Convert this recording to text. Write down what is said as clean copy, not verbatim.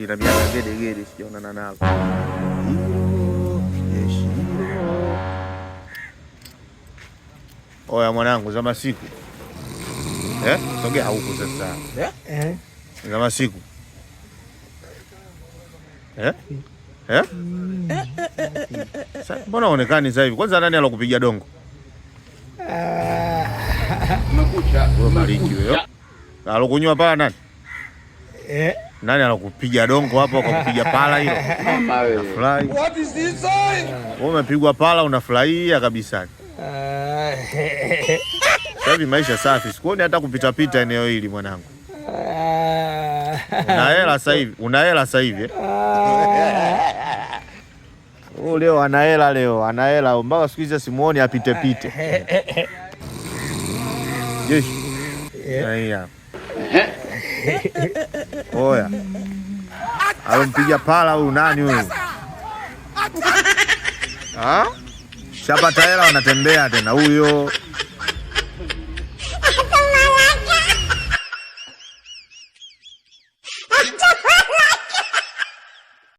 Ina miaka gede sijaonana nalo. Oya mwanangu, za masiku. Sogea huko sasa. Za masiku. Mbona uonekani sasa hivi? Kwanza nani alokupiga dongo? Umekucha. Wewe Maliki wewe. Alokunywa pala nani? Nani alokupiga dongo hapo kwa kupiga pala hilo? Mama wewe. What is this sign? Wewe umepigwa pala unafurahia kabisa. Sasa hivi maisha safi. Sikuoni hata kupita pita eneo hili mwanangu. Una hela sasa hivi. Leo ana hela mpaka siku hizi simuoni apite pite. Jeshi. Haya. Oya. Alompiga pala huyu nani huyu? Shapata hela wanatembea tena huyo.